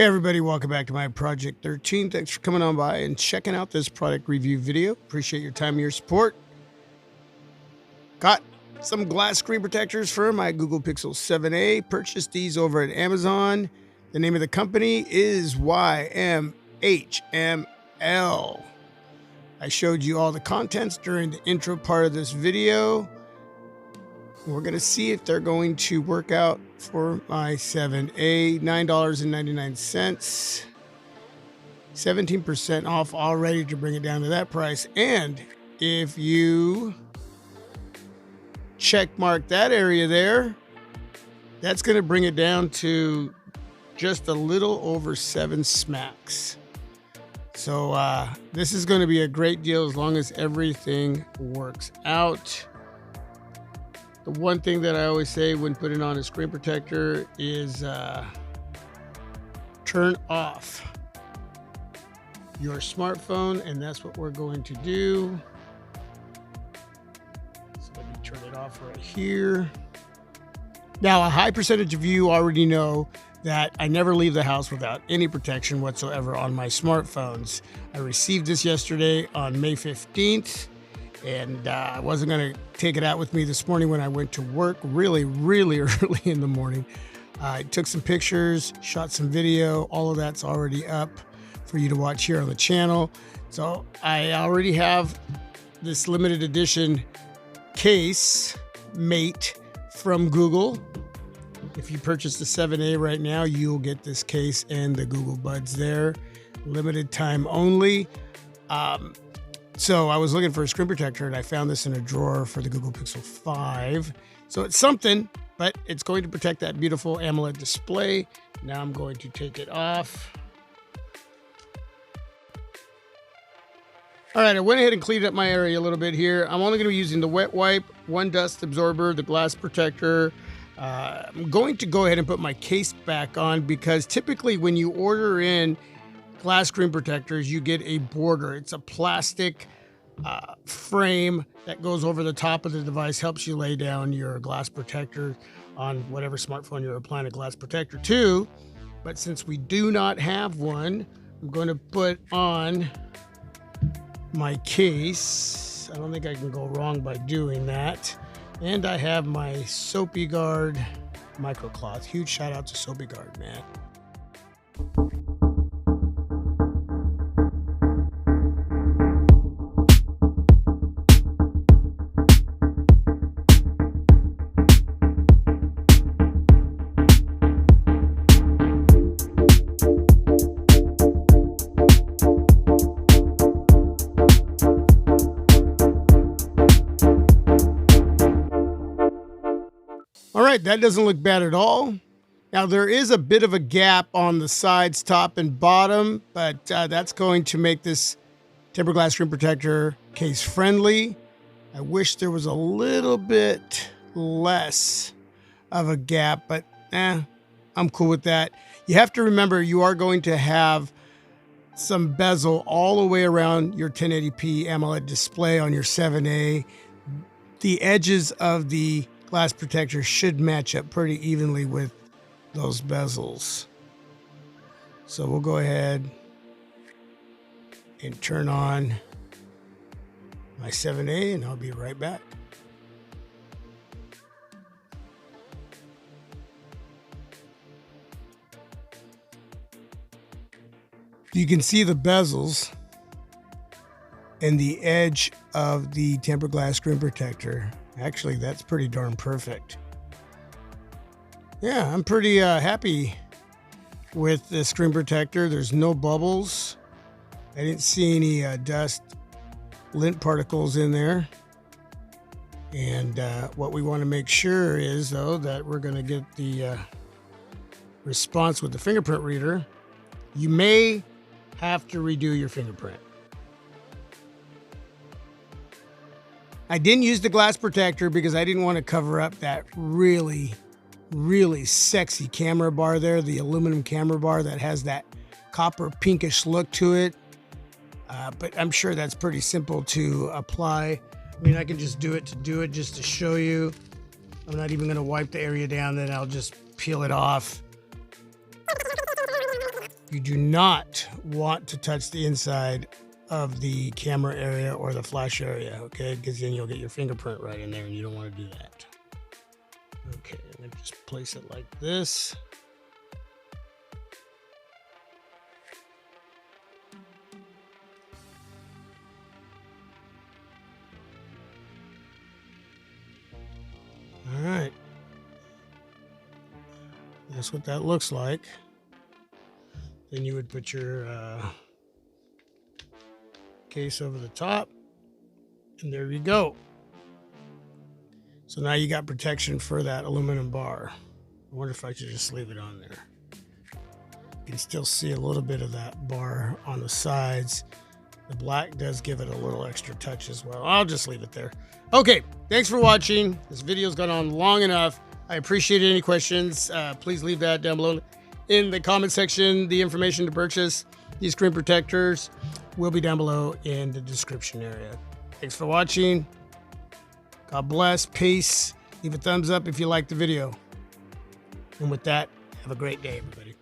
Hey everybody, welcome back to my Project 13. Thanks for coming on by and checking out this product review video. Appreciate your time and your support. Got some glass screen protectors for my Google Pixel 7a. Purchased these over at Amazon. The name of the company is YMHML. I showed you all the contents during the intro part of this video. We're going to see if they're going to work out for my 7A, $9.99, 17% off already to bring it down to that price. And if you check mark that area there, that's going to bring it down to just a little over 7 smacks. So this is going to be a great deal as long as everything works out. The one thing that I always say when putting on a screen protector is turn off your smartphone, and that's what we're going to do. So let me turn it off right here. Now, a high percentage of you already know that I never leave the house without any protection whatsoever on my smartphones. I received this yesterday on May 15th. And I wasn't going to take it out with me this morning when I went to work really early in the morning. I took some pictures, shot some video. All of that's already up for you to watch here on the channel. So I already have this limited edition case mate from Google. If you purchase the 7A right now, you'll get this case and the Google Buds there. Limited time only. So I was looking for a screen protector and I found this in a drawer for the Google Pixel 5. So it's something, but it's going to protect that beautiful AMOLED display. Now I'm going to take it off. All right, I went ahead and cleaned up my area a little bit here. I'm only going to be using the wet wipe, one dust absorber, the glass protector. I'm going to go ahead and put my case back on because typically when you order in glass screen protectors, you get a border. It's a plastic frame that goes over the top of the device, helps you lay down your glass protector on whatever smartphone you're applying a glass protector to. But since we do not have one, I'm going to put on my case. I don't think I can go wrong by doing that. And I have my Soapy Guard microcloth. Huge shout out to Soapy Guard, man. All right, that doesn't look bad at all. Now, there is a bit of a gap on the sides, top and bottom, but that's going to make this tempered glass screen protector case friendly. I wish there was a little bit less of a gap, but I'm cool with that. You have to remember you are going to have some bezel all the way around your 1080p AMOLED display on your 7A. The edges of the glass protector should match up pretty evenly with those bezels. So we'll go ahead and turn on my 7A and I'll be right back. You can see the bezels and the edge of the tempered glass screen protector. Actually, that's pretty darn perfect. Yeah, I'm pretty happy with the screen protector. There's no bubbles. I didn't see any dust, lint particles in there. And what we want to make sure is, though, that we're going to get the response with the fingerprint reader. You may have to redo your fingerprint. I didn't use the glass protector because I didn't want to cover up that really sexy camera bar there, the aluminum camera bar that has that copper pinkish look to it. But I'm sure that's pretty simple to apply. I mean, I can just do it just to show you. I'm not even going to wipe the area down, then I'll just peel it off. You do not want to touch the inside of the camera area or the flash area, okay? Because then you'll get your fingerprint right in there and you don't want to do that. Okay, let me just place it like this. All right. That's what that looks like. Then you would put your case over the top, and there you go. So now you got protection for that aluminum bar. I wonder if I should just leave it on there. You can still see a little bit of that bar on the sides. The black does give it a little extra touch as well. I'll just leave it there. Okay, thanks for watching. This video's gone on long enough. I appreciate any questions. Please leave that down below in the comment section. The information to purchase these screen protectors will be down below in the description area. Thanks for watching. God bless. Peace. Leave a thumbs up if you liked the video. And with that, have a great day, everybody.